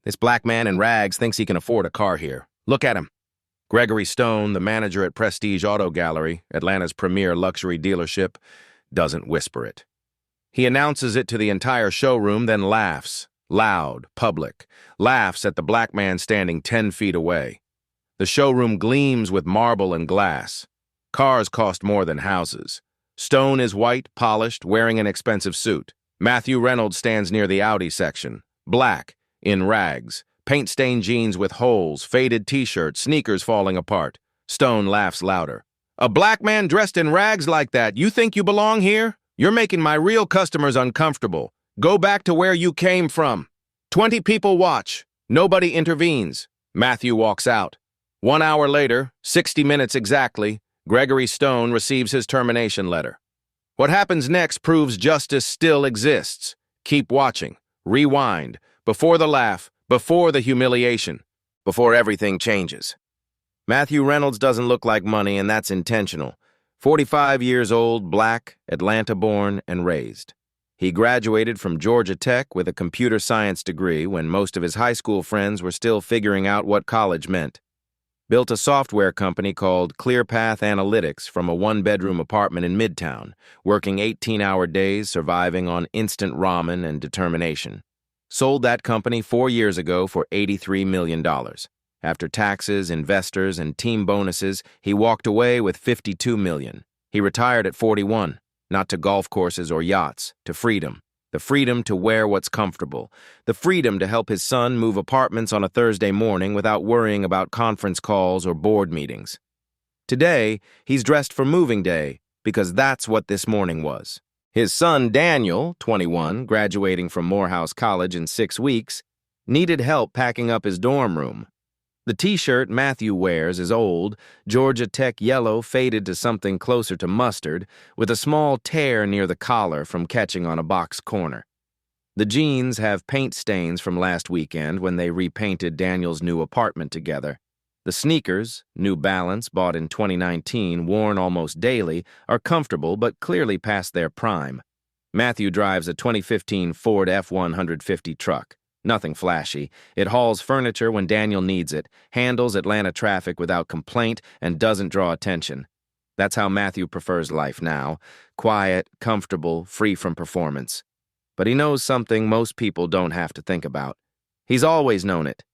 This black man in rags thinks he can afford a car here. Look at him. Gregory Stone, the manager at Prestige Auto Gallery, Atlanta's premier luxury dealership, doesn't whisper it. He announces it to the entire showroom, then laughs, loud, public, laughs at the black man standing 10 feet away. The showroom gleams with marble and glass. Cars cost more than houses. Stone is white, polished, wearing an expensive suit. Matthew Reynolds stands near the Audi section, black, in rags, paint-stained jeans with holes, faded t-shirt, sneakers falling apart. Stone laughs louder. A black man dressed in rags like that, you think you belong here? You're making my real customers uncomfortable. Go back to where you came from. 20 people watch. Nobody intervenes. Matthew walks out. 1 hour later, 60 minutes exactly, Gregory Stone receives his termination letter. What happens next proves justice still exists. Keep watching. Rewind. Before the laugh, before the humiliation, before everything changes. Matthew Reynolds doesn't look like money, and that's intentional. 45 years old, black, Atlanta-born, and raised. He graduated from Georgia Tech with a computer science degree when most of his high school friends were still figuring out what college meant. Built a software company called ClearPath Analytics from a one-bedroom apartment in Midtown, working 18-hour days, surviving on instant ramen and determination. Sold that company 4 years ago for $83 million. After taxes, investors, and team bonuses, he walked away with $52 million. He retired at 41, not to golf courses or yachts, to freedom. The freedom to wear what's comfortable. The freedom to help his son move apartments on a Thursday morning without worrying about conference calls or board meetings. Today, he's dressed for moving day because that's what this morning was. His son, Daniel, 21, graduating from Morehouse College in 6 weeks, needed help packing up his dorm room. The t-shirt Matthew wears is old, Georgia Tech yellow faded to something closer to mustard, with a small tear near the collar from catching on a box corner. The jeans have paint stains from last weekend when they repainted Daniel's new apartment together. The sneakers, New Balance, bought in 2019, worn almost daily, are comfortable but clearly past their prime. Matthew drives a 2015 Ford F-150 truck. Nothing flashy. It hauls furniture when Daniel needs it, handles Atlanta traffic without complaint, and doesn't draw attention. That's how Matthew prefers life now. Quiet, comfortable, free from performance. But he knows something most people don't have to think about. He's always known it.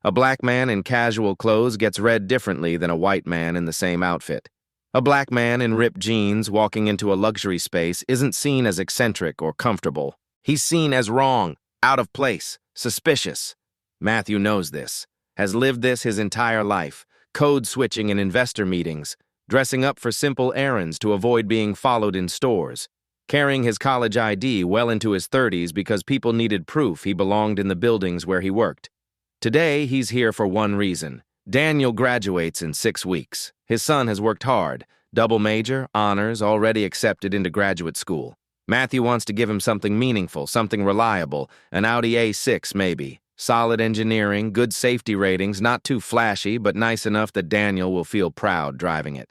A black man in casual clothes gets read differently than a white man in the same outfit. A black man in ripped jeans walking into a luxury space isn't seen as eccentric or comfortable. He's seen as wrong, out of place, suspicious. Matthew knows this, has lived this his entire life, code switching in investor meetings, dressing up for simple errands to avoid being followed in stores, carrying his college ID well into his 30s because people needed proof he belonged in the buildings where he worked. Today, he's here for one reason. Daniel graduates in 6 weeks. His son has worked hard, double major, honors, already accepted into graduate school. Matthew wants to give him something meaningful, something reliable, an Audi A6 maybe. Solid engineering, good safety ratings, not too flashy, but nice enough that Daniel will feel proud driving it.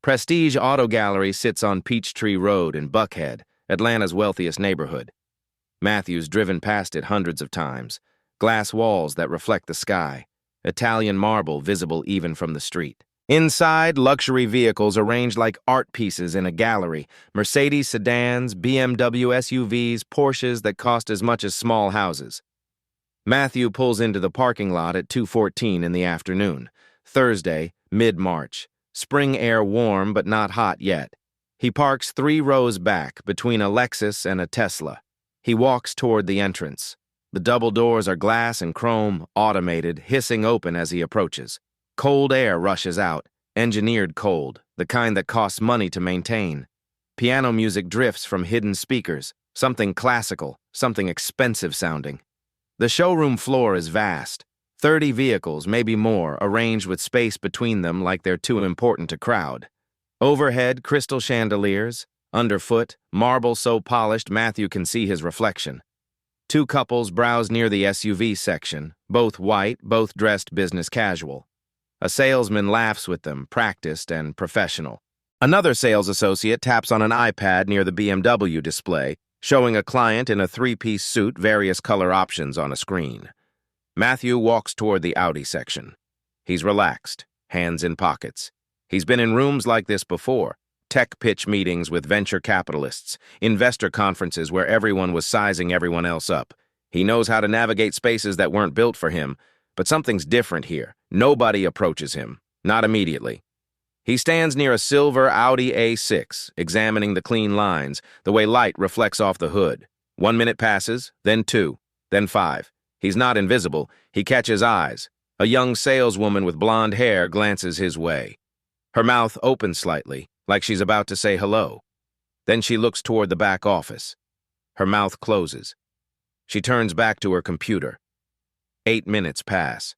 Prestige Auto Gallery sits on Peachtree Road in Buckhead, Atlanta's wealthiest neighborhood. Matthew's driven past it hundreds of times. Glass walls that reflect the sky. Italian marble visible even from the street. Inside, luxury vehicles arranged like art pieces in a gallery. Mercedes sedans, BMW SUVs, Porsches that cost as much as small houses. Matthew pulls into the parking lot at 2:14 in the afternoon. Thursday, mid-March. Spring air warm but not hot yet. He parks 3 rows back between a Lexus and a Tesla. He walks toward the entrance. The double doors are glass and chrome, automated, hissing open as he approaches. Cold air rushes out, engineered cold, the kind that costs money to maintain. Piano music drifts from hidden speakers, something classical, something expensive sounding. The showroom floor is vast. 30 vehicles, maybe more, arranged with space between them like they're too important to crowd. Overhead, crystal chandeliers. Underfoot, marble so polished Matthew can see his reflection. 2 couples browse near the SUV section, both white, both dressed business casual. A salesman laughs with them, practiced and professional. Another sales associate taps on an iPad near the BMW display, showing a client in a 3-piece suit various color options on a screen. Matthew walks toward the Audi section. He's relaxed, hands in pockets. He's been in rooms like this before. Tech pitch meetings with venture capitalists, investor conferences where everyone was sizing everyone else up. He knows how to navigate spaces that weren't built for him, but something's different here. Nobody approaches him, not immediately. He stands near a silver Audi A6, examining the clean lines, the way light reflects off the hood. 1 minute passes, then 2, then 5. He's not invisible. He catches eyes. A young saleswoman with blonde hair glances his way. Her mouth opens slightly, like she's about to say hello. Then she looks toward the back office. Her mouth closes. She turns back to her computer. 8 minutes pass.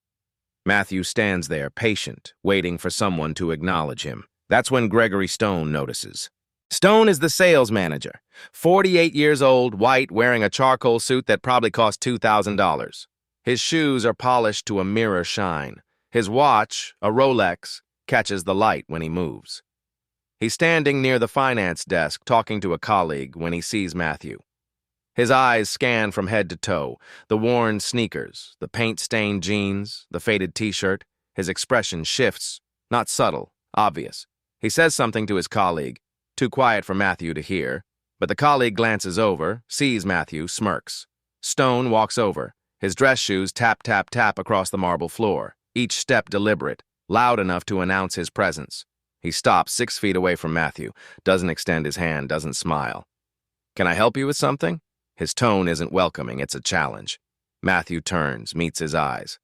Matthew stands there, patient, waiting for someone to acknowledge him. That's when Gregory Stone notices. Stone is the sales manager. 48 years old, white, wearing a charcoal suit that probably cost $2,000. His shoes are polished to a mirror shine. His watch, a Rolex, catches the light when he moves. He's standing near the finance desk talking to a colleague when he sees Matthew. His eyes scan from head to toe, the worn sneakers, the paint-stained jeans, the faded t-shirt. His expression shifts, not subtle, obvious. He says something to his colleague, too quiet for Matthew to hear, but the colleague glances over, sees Matthew, smirks. Stone walks over. His dress shoes tap, tap, tap across the marble floor, each step deliberate, loud enough to announce his presence. He stops 6 feet away from Matthew, doesn't extend his hand, doesn't smile. "Can I help you with something?" His tone isn't welcoming, it's a challenge. Matthew turns, meets his eyes.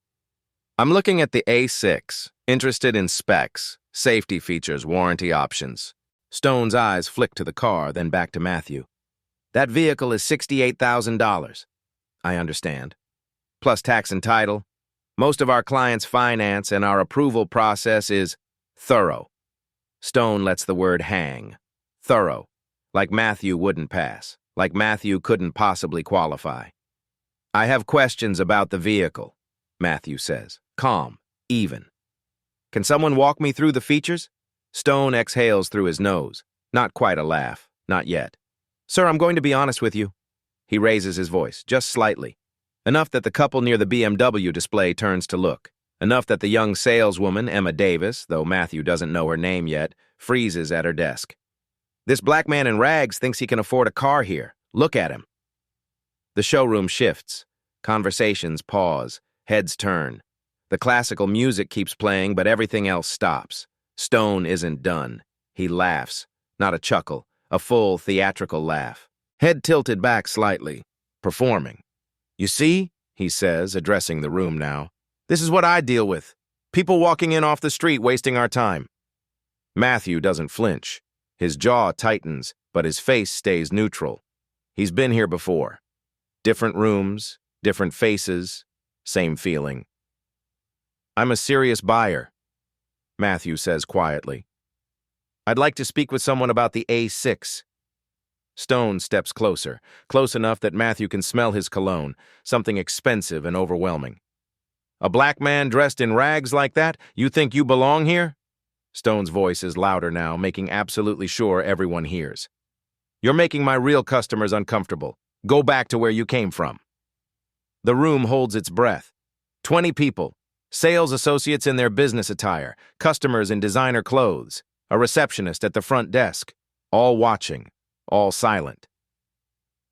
"I'm looking at the A6, interested in specs, safety features, warranty options." Stone's eyes flick to the car, then back to Matthew. "That vehicle is $68,000. "I understand. Plus tax and title. Most of our clients' finance and our approval process is thorough." Stone lets the word hang. Thorough. Like Matthew wouldn't pass. Like Matthew couldn't possibly qualify. "I have questions about the vehicle," Matthew says, calm, even. "Can someone walk me through the features?" Stone exhales through his nose. Not quite a laugh, not yet. "Sir, I'm going to be honest with you." He raises his voice, just slightly. Enough that the couple near the BMW display turns to look. Enough that the young saleswoman, Emma Davis, though Matthew doesn't know her name yet, freezes at her desk. "This black man in rags thinks he can afford a car here. Look at him." The showroom shifts. Conversations pause. Heads turn. The classical music keeps playing, but everything else stops. Stone isn't done. He laughs. Not a chuckle, a full theatrical laugh. Head tilted back slightly. Performing. "You see," he says, addressing the room now, "this is what I deal with. People walking in off the street wasting our time." Matthew doesn't flinch. His jaw tightens, but his face stays neutral. He's been here before. Different rooms, different faces, same feeling. "I'm a serious buyer," Matthew says quietly. "I'd like to speak with someone about the A6. Stone steps closer, close enough that Matthew can smell his cologne, something expensive and overwhelming. "A black man dressed in rags like that? You think you belong here?" Stone's voice is louder now, making absolutely sure everyone hears. "You're making my real customers uncomfortable. Go back to where you came from." The room holds its breath. 20 people, sales associates in their business attire, customers in designer clothes, a receptionist at the front desk, all watching, all silent.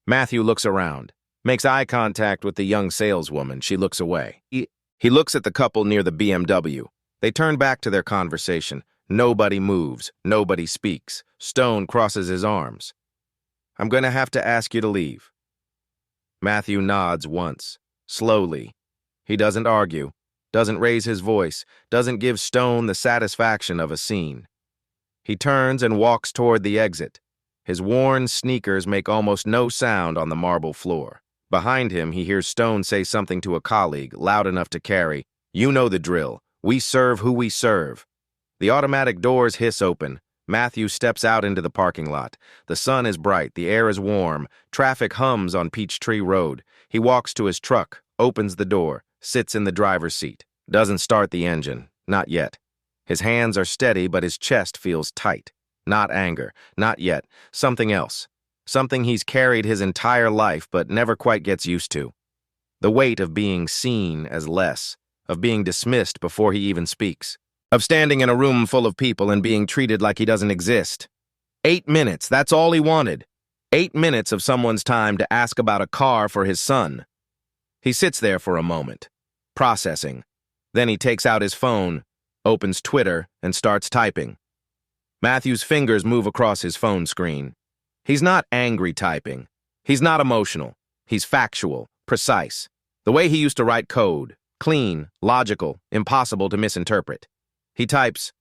Matthew looks around, makes eye contact with the young saleswoman. She looks away. He looks at the couple near the BMW. They turn back to their conversation. Nobody moves. Nobody speaks. Stone crosses his arms. "I'm going to have to ask you to leave." Matthew nods once, slowly. He doesn't argue, doesn't raise his voice, doesn't give Stone the satisfaction of a scene. He turns and walks toward the exit. His worn sneakers make almost no sound on the marble floor. Behind him, he hears Stone say something to a colleague, loud enough to carry. "You know the drill. We serve who we serve." The automatic doors hiss open. Matthew steps out into the parking lot. The sun is bright, the air is warm, traffic hums on Peachtree Road. He walks to his truck, opens the door, sits in the driver's seat. Doesn't start the engine, not yet. His hands are steady, but his chest feels tight. Not anger, not yet. Something else. Something he's carried his entire life, but never quite gets used to. The weight of being seen as less, of being dismissed before he even speaks, of standing in a room full of people and being treated like he doesn't exist. 8 minutes, that's all he wanted. 8 minutes of someone's time to ask about a car for his son. He sits there for a moment, processing. Then he takes out his phone, opens Twitter, and starts typing. Matthew's fingers move across his phone screen. He's not angry typing. He's not emotional. He's factual, precise. The way he used to write code, clean, logical, impossible to misinterpret. He types,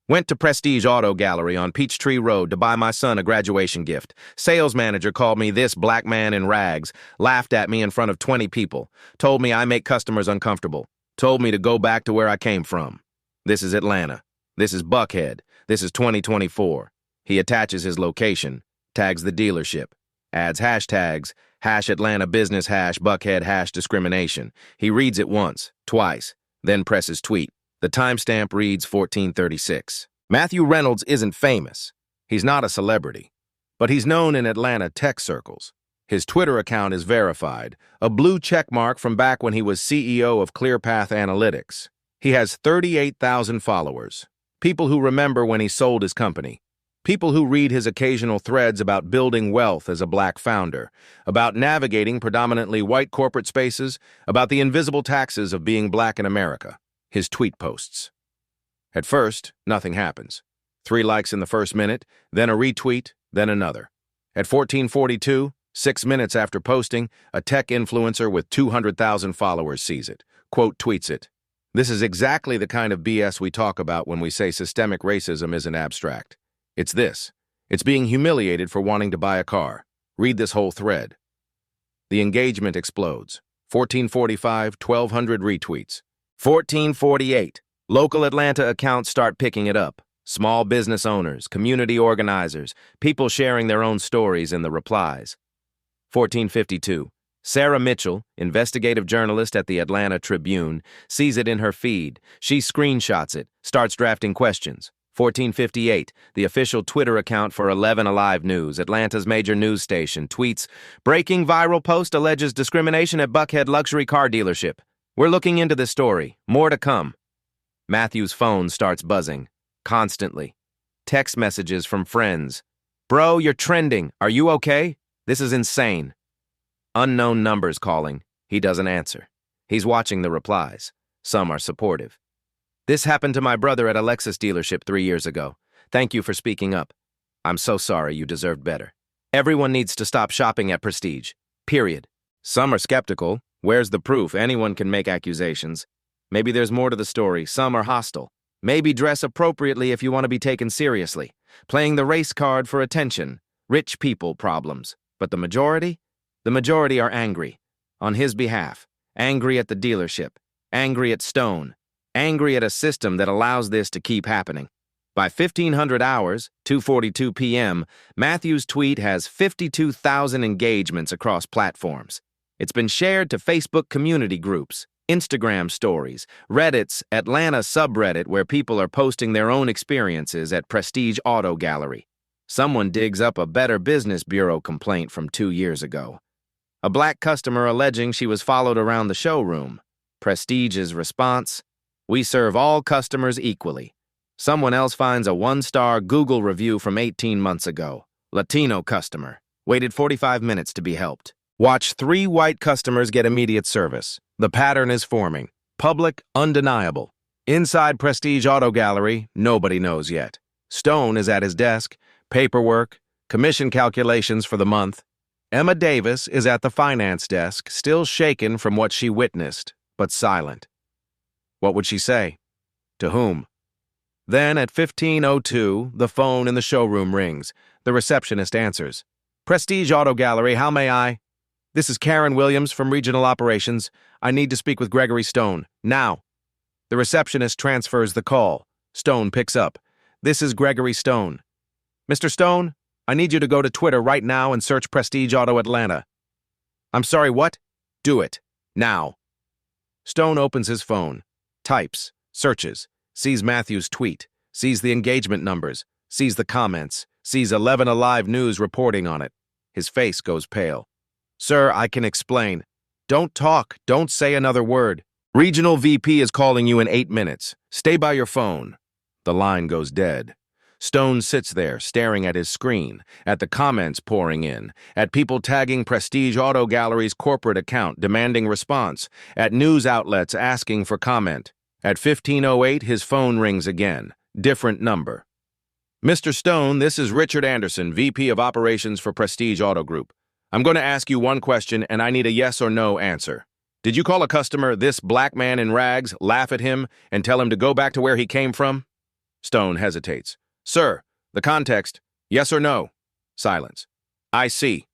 "Went to Prestige Auto Gallery on Peachtree Road to buy my son a graduation gift. Sales manager called me this black man in rags, laughed at me in front of 20 people, told me I make customers uncomfortable, told me to go back to where I came from. This is Atlanta. This is Buckhead. This is 2024. He attaches his location, tags the dealership, adds hashtags, #Atlanta business, #Buckhead, #discrimination. He reads it once, twice, then presses tweet. The timestamp reads 1436. Matthew Reynolds isn't famous. He's not a celebrity. But he's known in Atlanta tech circles. His Twitter account is verified, a blue checkmark from back when he was CEO of ClearPath Analytics. He has 38,000 followers. People who remember when he sold his company. People who read his occasional threads about building wealth as a black founder, about navigating predominantly white corporate spaces, about the invisible taxes of being black in America. His tweet posts. At first, nothing happens. 3 likes in the first minute, then a retweet, then another. At 1442, 6 minutes after posting, a tech influencer with 200,000 followers sees it, quote tweets it. This is exactly the kind of BS we talk about when we say systemic racism isn't abstract. It's this. It's being humiliated for wanting to buy a car. Read this whole thread. The engagement explodes. 1445, 1,200 retweets. 1448. Local Atlanta accounts start picking it up. Small business owners, community organizers, people sharing their own stories in the replies. 1452. Sarah Mitchell, investigative journalist at the Atlanta Tribune, sees it in her feed. She screenshots it, starts drafting questions. 1458. The official Twitter account for 11 Alive News, Atlanta's major news station, tweets, "Breaking viral post alleges discrimination at Buckhead luxury car dealership. We're looking into this story. More to come." Matthew's phone starts buzzing, constantly. Text messages from friends. "Bro, you're trending. Are you okay? This is insane." Unknown numbers calling. He doesn't answer. He's watching the replies. Some are supportive. "This happened to my brother at a Lexus dealership 3 years ago. Thank you for speaking up. I'm so sorry, you deserved better. Everyone needs to stop shopping at Prestige. Period." Some are skeptical. Where's the proof? Anyone can make accusations. Maybe there's more to the story. Some are hostile. Maybe dress appropriately if you want to be taken seriously. Playing the race card for attention. Rich people problems. But the majority? The majority are angry. On his behalf. Angry at the dealership. Angry at Stone. Angry at a system that allows this to keep happening. By 1500 hours, 2:42 p.m., Matthew's tweet has 52,000 engagements across platforms. It's been shared to Facebook community groups, Instagram stories, Reddit's Atlanta subreddit where people are posting their own experiences at Prestige Auto Gallery. Someone digs up a Better Business Bureau complaint from 2 years ago. A black customer alleging she was followed around the showroom. Prestige's response, "We serve all customers equally." Someone else finds a 1-star Google review from 18 months ago. Latino customer. Waited 45 minutes to be helped. Watch 3 white customers get immediate service. The pattern is forming. Public, undeniable. Inside Prestige Auto Gallery, nobody knows yet. Stone is at his desk, paperwork, commission calculations for the month. Emma Davis is at the finance desk, still shaken from what she witnessed, but silent. What would she say? To whom? Then at 15:02, the phone in the showroom rings. The receptionist answers. "Prestige Auto Gallery, how may I?" "This is Karen Williams from Regional Operations. I need to speak with Gregory Stone, now." The receptionist transfers the call. Stone picks up. "This is Gregory Stone." "Mr. Stone, I need you to go to Twitter right now and search Prestige Auto Atlanta." "I'm sorry, what?" "Do it. Now." Stone opens his phone, types, searches, sees Matthew's tweet, sees the engagement numbers, sees the comments, sees 11 Alive News reporting on it. His face goes pale. "Sir, I can explain." Don't talk. Don't say another word. Regional VP is calling you in 8 minutes. Stay by your phone. The line goes dead. Stone sits there, staring at his screen, at the comments pouring in, at people tagging Prestige Auto Gallery's corporate account demanding response, at news outlets asking for comment. At 15:08, his phone rings again. Different number. Mr. Stone, this is Richard Anderson, VP of Operations for Prestige Auto Group. I'm going to ask you one question, and I need a yes or no answer. Did you call a customer, this black man in rags, laugh at him, and tell him to go back to where he came from? Stone hesitates. Sir, the context, yes or no? Silence. I see.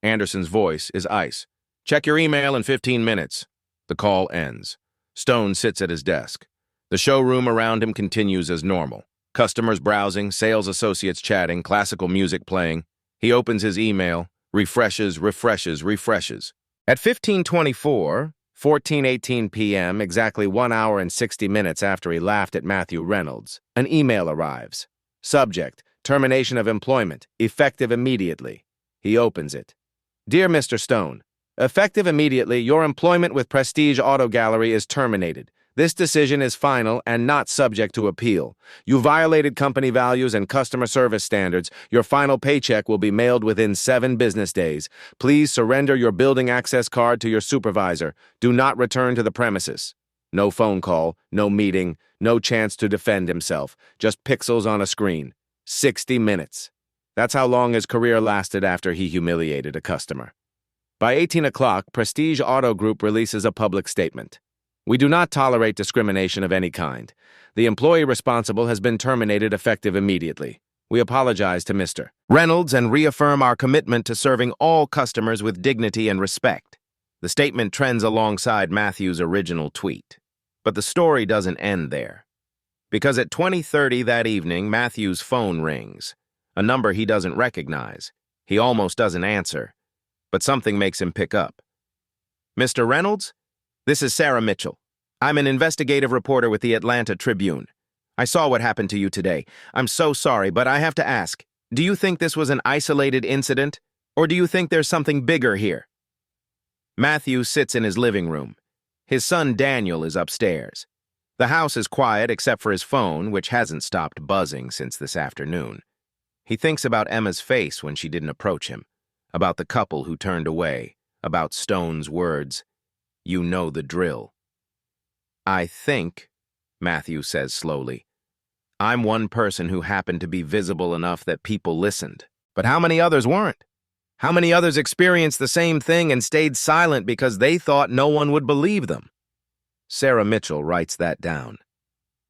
Anderson's voice is ice. Check your email in 15 minutes. The call ends. Stone sits at his desk. The showroom around him continues as normal. Customers browsing, sales associates chatting, classical music playing. He opens his email, refreshes. At 15:24, 14:18 p.m., exactly 1 hour and 60 minutes after he laughed at Matthew Reynolds, an email arrives. Subject, termination of employment, effective immediately. He opens it. Dear Mr. Stone, effective immediately, your employment with Prestige Auto Gallery is terminated. This decision is final and not subject to appeal. You violated company values and customer service standards. Your final paycheck will be mailed within 7 business days. Please surrender your building access card to your supervisor. Do not return to the premises. No phone call, no meeting, no chance to defend himself. Just pixels on a screen. 60 minutes. That's how long his career lasted after he humiliated a customer. By 18 o'clock, Prestige Auto Group releases a public statement. We do not tolerate discrimination of any kind. The employee responsible has been terminated effective immediately. We apologize to Mr. Reynolds and reaffirm our commitment to serving all customers with dignity and respect. The statement trends alongside Matthew's original tweet. But the story doesn't end there. Because at 20:30 that evening, Matthew's phone rings. A number he doesn't recognize. He almost doesn't answer. But something makes him pick up. Mr. Reynolds? This is Sarah Mitchell. I'm an investigative reporter with the Atlanta Tribune. I saw what happened to you today. I'm so sorry, but I have to ask, do you think this was an isolated incident, or do you think there's something bigger here? Matthew sits in his living room. His son Daniel is upstairs. The house is quiet except for his phone, which hasn't stopped buzzing since this afternoon. He thinks about Emma's face when she didn't approach him, about the couple who turned away, about Stone's words, "You know the drill." I think, Matthew says slowly, I'm one person who happened to be visible enough that people listened. But how many others weren't? How many others experienced the same thing and stayed silent because they thought no one would believe them? Sarah Mitchell writes that down.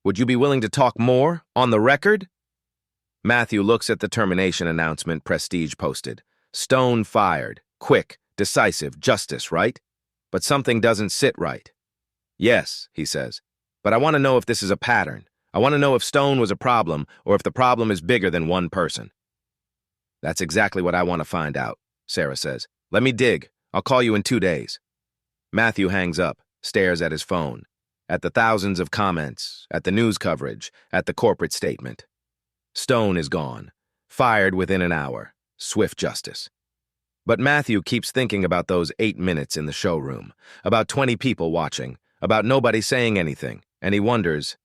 Would you be willing to talk more, on the record? Matthew looks at the termination announcement Prestige posted. Stone fired. Quick, decisive, justice, right? But something doesn't sit right. Yes, he says, but I want to know if this is a pattern. I want to know if Stone was a problem or if the problem is bigger than one person. That's exactly what I want to find out, Sarah says. Let me dig. I'll call you in 2 days. Matthew hangs up, stares at his phone, at the thousands of comments, at the news coverage, at the corporate statement. Stone is gone, fired within an hour, swift justice. But Matthew keeps thinking about those 8 minutes in the showroom, about 20 people watching, about nobody saying anything, and he wonders,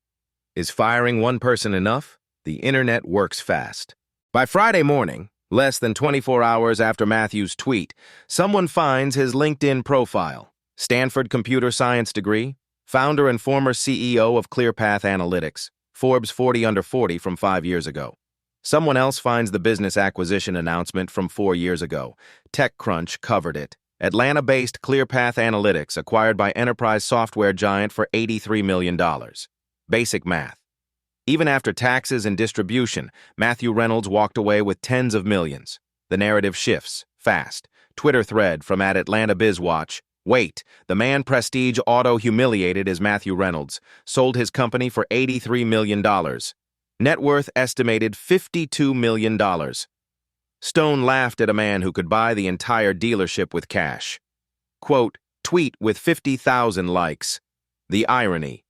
is firing one person enough? The internet works fast. By Friday morning, less than 24 hours after Matthew's tweet, someone finds his LinkedIn profile. Stanford computer science degree, founder and former CEO of ClearPath Analytics, Forbes 40 under 40 from 5 years ago. Someone else finds the business acquisition announcement from 4 years ago. TechCrunch covered it. Atlanta-based ClearPath Analytics acquired by enterprise software giant for $83 million. Basic math. Even after taxes and distribution, Matthew Reynolds walked away with tens of millions. The narrative shifts, fast. Twitter thread from @AtlantaBizWatch. Wait, the man Prestige Auto humiliated is Matthew Reynolds. Sold his company for $83 million. Net worth estimated $52 million. Stone laughed at a man who could buy the entire dealership with cash. Quote, tweet with 50,000 likes. The irony.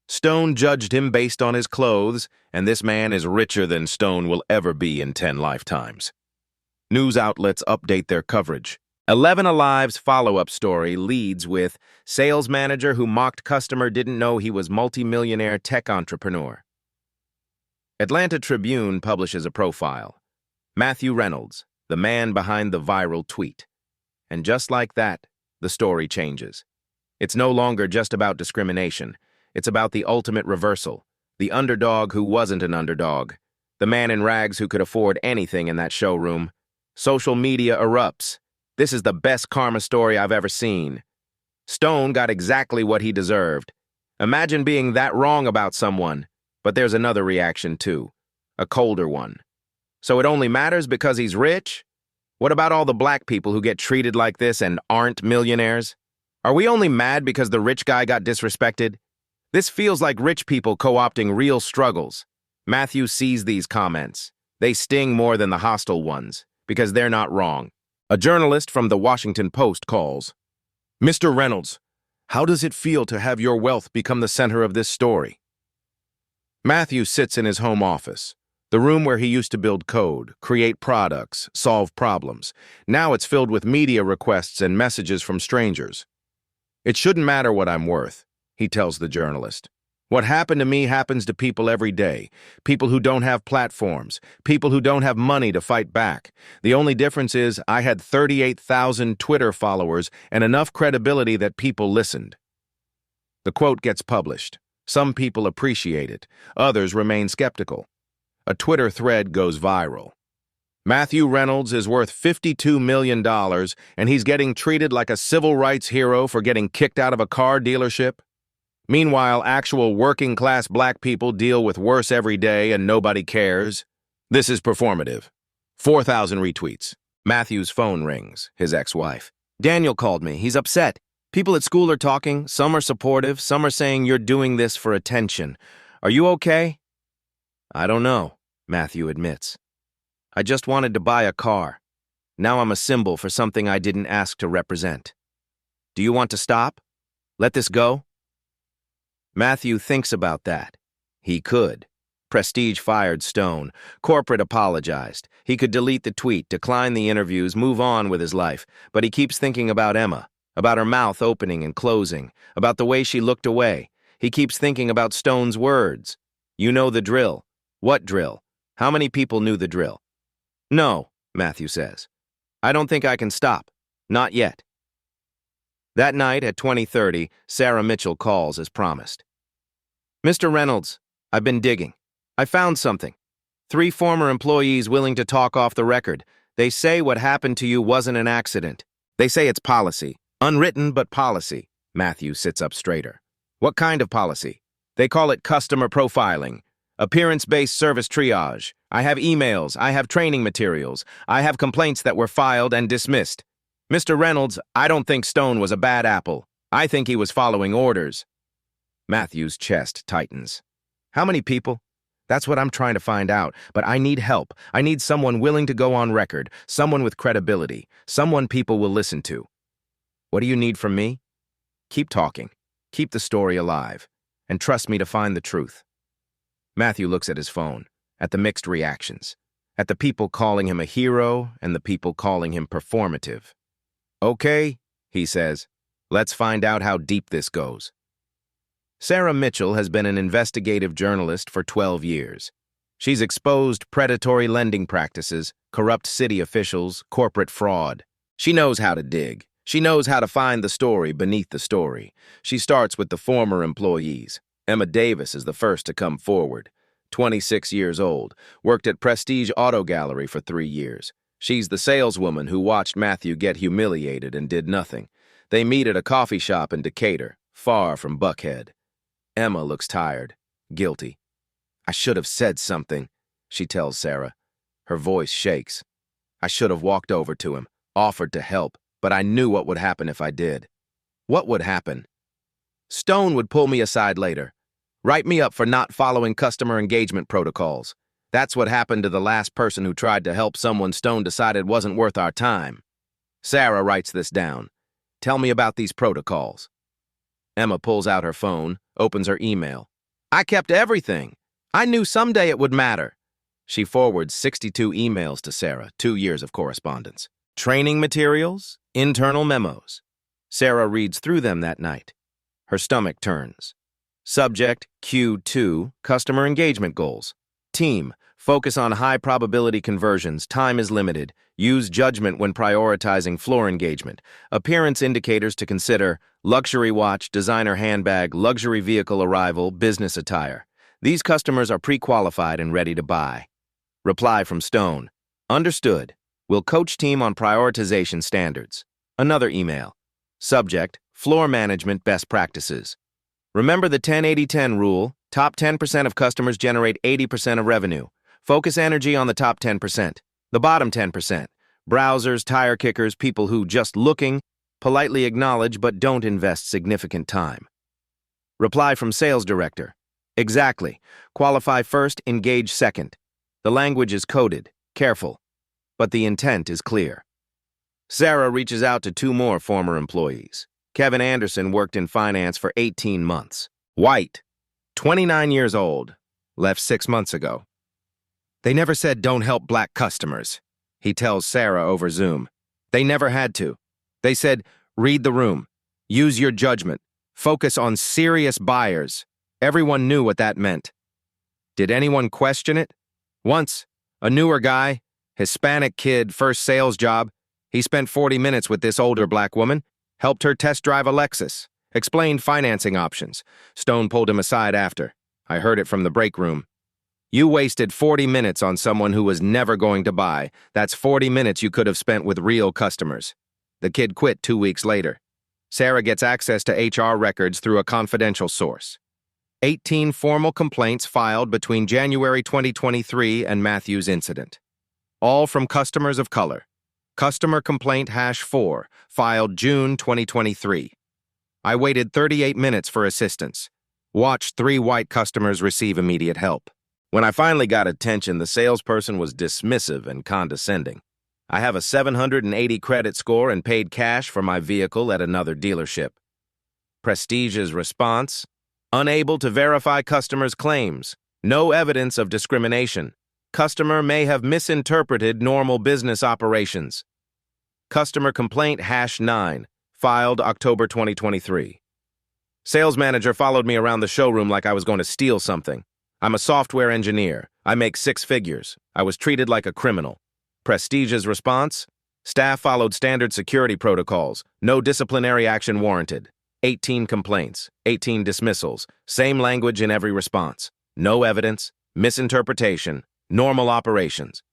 Stone judged him based on his clothes, and this man is richer than Stone will ever be in 10 lifetimes. News outlets update their coverage. 11 Alive's follow-up story leads with sales manager who mocked customer didn't know he was multimillionaire tech entrepreneur. Atlanta Tribune publishes a profile. Matthew Reynolds, the man behind the viral tweet. And just like that, the story changes. It's no longer just about discrimination. It's about the ultimate reversal. The underdog who wasn't an underdog. The man in rags who could afford anything in that showroom. Social media erupts. This is the best karma story I've ever seen. Stone got exactly what he deserved. Imagine being that wrong about someone. But there's another reaction too. A colder one. So it only matters because he's rich? What about all the black people who get treated like this and aren't millionaires? Are we only mad because the rich guy got disrespected? This feels like rich people co-opting real struggles. Matthew sees these comments. They sting more than the hostile ones, because they're not wrong. A journalist from the Washington Post calls, "Mr. Reynolds, how does it feel to have your wealth become the center of this story?" Matthew sits in his home office, the room where he used to build code, create products, solve problems. Now it's filled with media requests and messages from strangers. "It shouldn't matter what I'm worth," he tells the journalist. "What happened to me happens to people every day. People who don't have platforms, people who don't have money to fight back. The only difference is I had 38,000 Twitter followers and enough credibility that people listened." The quote gets published. Some people appreciate it. Others remain skeptical. A Twitter thread goes viral. Matthew Reynolds is worth $52 million, and he's getting treated like a civil rights hero for getting kicked out of a car dealership. Meanwhile, actual working-class black people deal with worse every day and nobody cares. This is performative. 4,000 retweets. Matthew's phone rings, his ex-wife. "Daniel called me. He's upset. People at school are talking. Some are supportive. Some are saying you're doing this for attention. Are you okay?" "I don't know," Matthew admits. "I just wanted to buy a car. Now I'm a symbol for something I didn't ask to represent. Do you want to stop? Let this go?" Matthew thinks about that. He could. Prestige fired Stone. Corporate apologized. He could delete the tweet, decline the interviews, move on with his life. But he keeps thinking about Emma, about her mouth opening and closing, about the way she looked away. He keeps thinking about Stone's words. "You know the drill." What drill? How many people knew the drill? "No," Matthew says. "I don't think I can stop. Not yet." That night at 20:30, Sarah Mitchell calls as promised. "Mr. Reynolds, I've been digging. I found something. 3 former employees willing to talk off the record. They say what happened to you wasn't an accident. They say it's policy. Unwritten, but policy." Matthew sits up straighter. "What kind of policy?" "They call it customer profiling. Appearance-based service triage. I have emails. I have training materials. I have complaints that were filed and dismissed. Mr. Reynolds, I don't think Stone was a bad apple. I think he was following orders." Matthew's chest tightens. "How many people?" "That's what I'm trying to find out, but I need help. I need someone willing to go on record, someone with credibility, someone people will listen to." "What do you need from me?" "Keep talking. Keep the story alive. And trust me to find the truth." Matthew looks at his phone, at the mixed reactions, at the people calling him a hero and the people calling him performative. "Okay," he says. "Let's find out how deep this goes." Sarah Mitchell has been an investigative journalist for 12 years. She's exposed predatory lending practices, corrupt city officials, corporate fraud. She knows how to dig. She knows how to find the story beneath the story. She starts with the former employees. Emma Davis is the first to come forward. 26 years old, worked at Prestige Auto Gallery for 3 years. She's the saleswoman who watched Matthew get humiliated and did nothing. They meet at a coffee shop in Decatur, far from Buckhead. Emma looks tired, guilty. "I should have said something," she tells Sarah. Her voice shakes. "I should have walked over to him, offered to help, but I knew what would happen if I did." "What would happen?" "Stone would pull me aside later, write me up for not following customer engagement protocols. That's what happened to the last person who tried to help someone Stone decided wasn't worth our time." Sarah writes this down. "Tell me about these protocols." Emma pulls out her phone, opens her email. "I kept everything. I knew someday it would matter." She forwards 62 emails to Sarah, 2 years of correspondence. Training materials? Internal memos. Sarah reads through them that night. Her stomach turns. Subject, Q2, customer engagement goals. Team, focus on high-probability conversions. Time is limited. Use judgment when prioritizing floor engagement. Appearance indicators to consider: luxury watch, designer handbag, luxury vehicle arrival, business attire. These customers are pre-qualified and ready to buy. Reply from Stone. Understood. Will coach team on prioritization standards. Another email. Subject, floor management best practices. Remember the 10-80-10 rule. Top 10% of customers generate 80% of revenue. Focus energy on the top 10%. The bottom 10%. Browsers, tire kickers, people who just looking, politely acknowledge but don't invest significant time. Reply from sales director. Exactly. Qualify first, engage second. The language is coded, careful, but the intent is clear. Sarah reaches out to two more former employees. Kevin Anderson worked in finance for 18 months. White, 29 years old, left 6 months ago. They never said don't help black customers, he tells Sarah over Zoom. They never had to. They said read the room, use your judgment, focus on serious buyers. Everyone knew what that meant. Did anyone question it? Once, a newer guy, Hispanic kid, first sales job, he spent 40 minutes with this older black woman, helped her test drive a Lexus, explained financing options. Stone pulled him aside after. I heard it from the break room. You wasted 40 minutes on someone who was never going to buy. That's 40 minutes you could have spent with real customers. The kid quit 2 weeks later. Sarah gets access to HR records through a confidential source. 18 formal complaints filed between January 2023 and Matthew's incident. All from customers of color. Customer complaint #4, filed June 2023. I waited 38 minutes for assistance. Watched 3 white customers receive immediate help. When I finally got attention, the salesperson was dismissive and condescending. I have a 780 credit score and paid cash for my vehicle at another dealership. Prestige's response: unable to verify customer's claims. No evidence of discrimination. Customer may have misinterpreted normal business operations. Customer complaint #9, filed October 2023. Sales manager followed me around the showroom like I was going to steal something. I'm a software engineer. I make 6 figures. I was treated like a criminal. Prestige's response: staff followed standard security protocols. No disciplinary action warranted. 18 complaints, 18 dismissals, same language in every response. No evidence, misinterpretation, normal operations.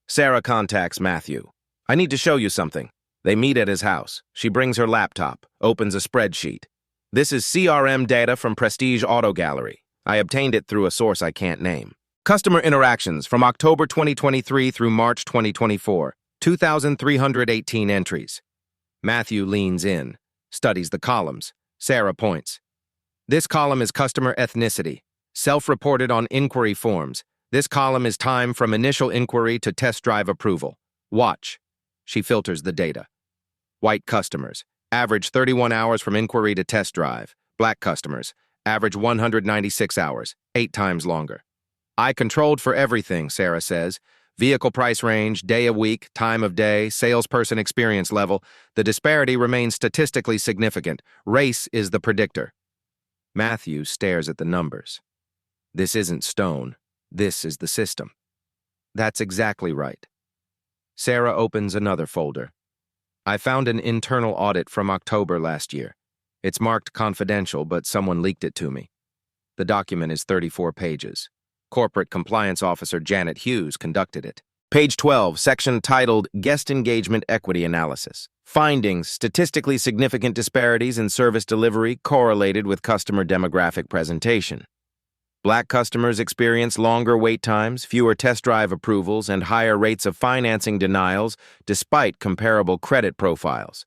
Sarah contacts Matthew. I need to show you something. They meet at his house. She brings her laptop, opens a spreadsheet. This is CRM data from Prestige Auto Gallery. I obtained it through a source I can't name. Customer interactions from October 2023 through March 2024, 2,318 entries. Matthew leans in, studies the columns. Sarah points. This column is customer ethnicity, self-reported on inquiry forms. This column is time from initial inquiry to test drive approval. Watch. She filters the data. White customers, average 31 hours from inquiry to test drive. Black customers, average 196 hours, 8 times longer. I controlled for everything, Sarah says. Vehicle price range, day of week, time of day, salesperson experience level. The disparity remains statistically significant. Race is the predictor. Matthew stares at the numbers. This isn't Stone. This is the system. That's exactly right. Sarah opens another folder. I found an internal audit from October last year. It's marked confidential, but someone leaked it to me. The document is 34 pages. Corporate Compliance Officer Janet Hughes conducted it. Page 12, section titled Guest Engagement Equity Analysis. Findings: statistically significant disparities in service delivery correlated with customer demographic presentation. Black customers experience longer wait times, fewer test drive approvals, and higher rates of financing denials despite comparable credit profiles.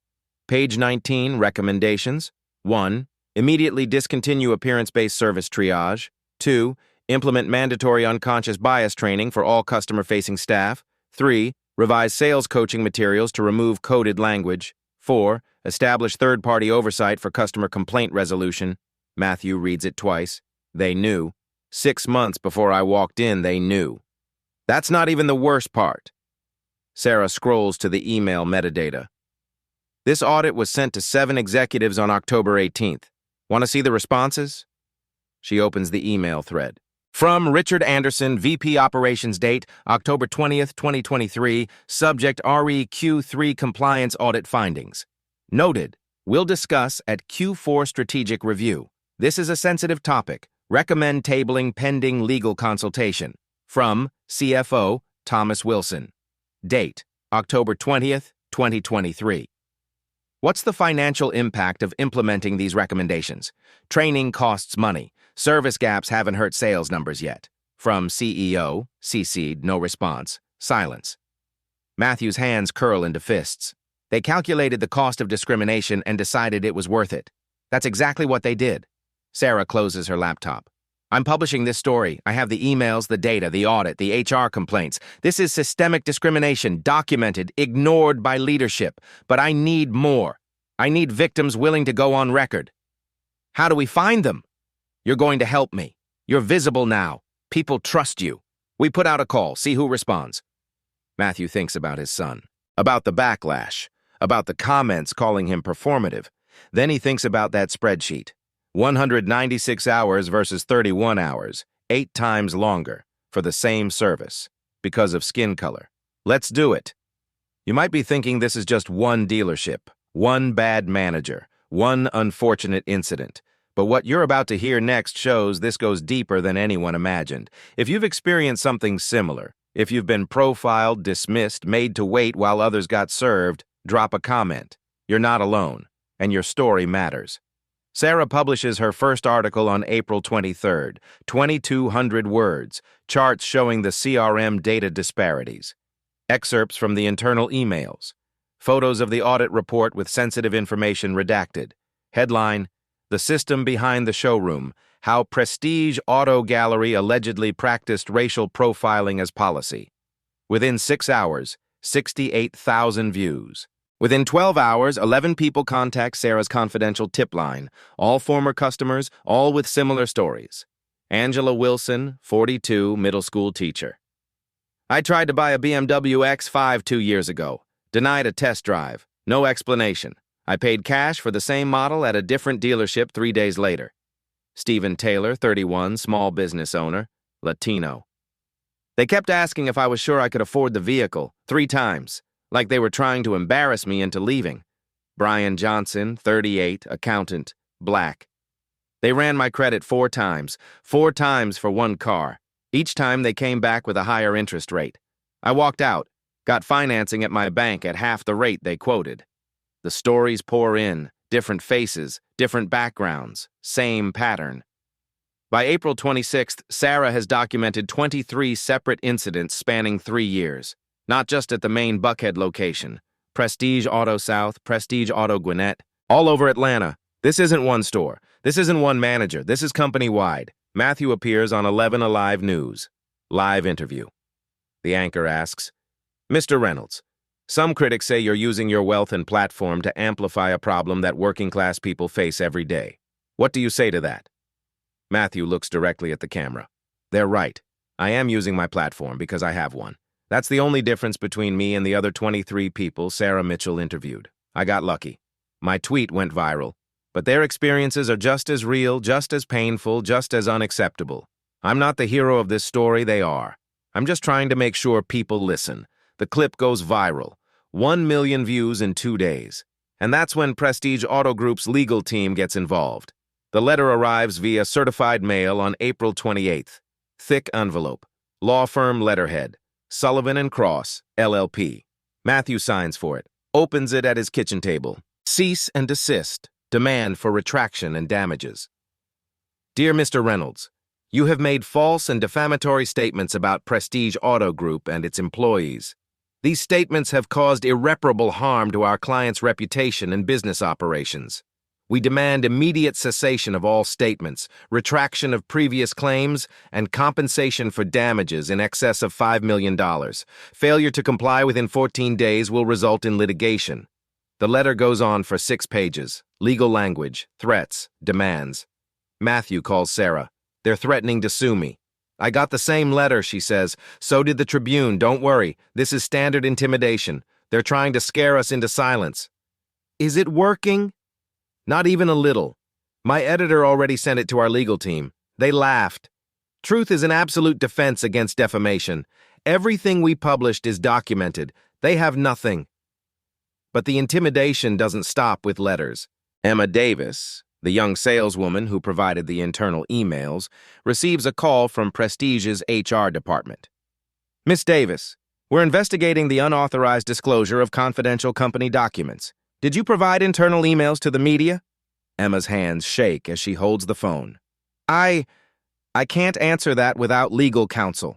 Page 19, recommendations. 1. Immediately discontinue appearance-based service triage. 2. Implement mandatory unconscious bias training for all customer-facing staff. 3. Revise sales coaching materials to remove coded language. 4. Establish third-party oversight for customer complaint resolution. Matthew reads it twice. They knew. 6 months before I walked in, they knew. That's not even the worst part. Sarah scrolls to the email metadata. This audit was sent to 7 executives on October 18th. Want to see the responses? She opens the email thread. From Richard Anderson, VP Operations, date October 20th, 2023, subject REQ3 compliance audit findings. Noted, we'll discuss at Q4 strategic review. This is a sensitive topic. Recommend tabling pending legal consultation. From CFO Thomas Wilson. Date October 20th, 2023. What's the financial impact of implementing these recommendations? Training costs money. Service gaps haven't hurt sales numbers yet. From CEO, CC'd, no response. Silence. Matthew's hands curl into fists. They calculated the cost of discrimination and decided it was worth it. That's exactly what they did. Sarah closes her laptop. I'm publishing this story. I have the emails, the data, the audit, the HR complaints. This is systemic discrimination, documented, ignored by leadership. But I need more. I need victims willing to go on record. How do we find them? You're going to help me. You're visible now. People trust you. We put out a call, see who responds. Matthew thinks about his son, about the backlash, about the comments calling him performative. Then he thinks about that spreadsheet. 196 hours versus 31 hours, 8 times longer, for the same service, because of skin color. Let's do it. You might be thinking this is just one dealership, one bad manager, one unfortunate incident. But what you're about to hear next shows this goes deeper than anyone imagined. If you've experienced something similar, if you've been profiled, dismissed, made to wait while others got served, drop a comment. You're not alone, and your story matters. Sarah publishes her first article on April 23rd, 2,200 words, charts showing the CRM data disparities. Excerpts from the internal emails. Photos of the audit report with sensitive information redacted. Headline, The System Behind the Showroom, How Prestige Auto Gallery Allegedly Practiced Racial Profiling as Policy. Within 6 hours, 68,000 views. Within 12 hours, 11 people contact Sarah's confidential tip line, all former customers, all with similar stories. Angela Wilson, 42, middle school teacher. I tried to buy a BMW X5 2 years ago. Denied a test drive. No explanation. I paid cash for the same model at a different dealership 3 days later. Stephen Taylor, 31, small business owner, Latino. They kept asking if I was sure I could afford the vehicle 3 times. Like they were trying to embarrass me into leaving. Brian Johnson, 38, accountant, black. They ran my credit 4 times for one car. Each time they came back with a higher interest rate. I walked out, got financing at my bank at half the rate they quoted. The stories pour in, different faces, different backgrounds, same pattern. By April 26th, Sarah has documented 23 separate incidents spanning 3 years. Not just at the main Buckhead location. Prestige Auto South, Prestige Auto Gwinnett, all over Atlanta. This isn't one store. This isn't one manager. This is company-wide. Matthew appears on 11 Alive News. Live interview. The anchor asks, Mr. Reynolds, some critics say you're using your wealth and platform to amplify a problem that working-class people face every day. What do you say to that? Matthew looks directly at the camera. They're right. I am using my platform because I have one. That's the only difference between me and the other 23 people Sarah Mitchell interviewed. I got lucky. My tweet went viral. But their experiences are just as real, just as painful, just as unacceptable. I'm not the hero of this story, they are. I'm just trying to make sure people listen. The clip goes viral. 1 million views in 2 days. And that's when Prestige Auto Group's legal team gets involved. The letter arrives via certified mail on April 28th. Thick envelope. Law firm letterhead. Sullivan & Cross, LLP. Matthew signs for it, opens it at his kitchen table. Cease and desist. Demand for retraction and damages. Dear Mr. Reynolds, you have made false and defamatory statements about Prestige Auto Group and its employees. These statements have caused irreparable harm to our client's reputation and business operations. We demand immediate cessation of all statements, retraction of previous claims, and compensation for damages in excess of $5 million. Failure to comply within 14 days will result in litigation. The letter goes on for 6 pages. Legal language, threats, demands. Matthew calls Sarah. They're threatening to sue me. I got the same letter, she says. So did the Tribune. Don't worry. This is standard intimidation. They're trying to scare us into silence. Is it working? Not even a little. My editor already sent it to our legal team. They laughed. Truth is an absolute defense against defamation. Everything we published is documented. They have nothing. But the intimidation doesn't stop with letters. Emma Davis, the young saleswoman who provided the internal emails, receives a call from Prestige's HR department. Miss Davis, we're investigating the unauthorized disclosure of confidential company documents. Did you provide internal emails to the media? Emma's hands shake as she holds the phone. I can't answer that without legal counsel.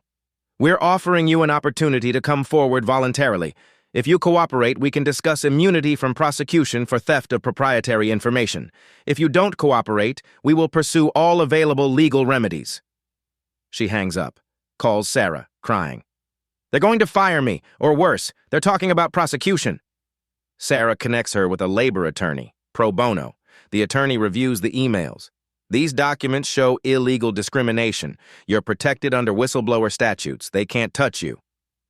We're offering you an opportunity to come forward voluntarily. If you cooperate, we can discuss immunity from prosecution for theft of proprietary information. If you don't cooperate, we will pursue all available legal remedies. She hangs up, calls Sarah, crying. They're going to fire me, or worse, they're talking about prosecution. Sarah connects her with a labor attorney, pro bono. The attorney reviews the emails. These documents show illegal discrimination. You're protected under whistleblower statutes. They can't touch you.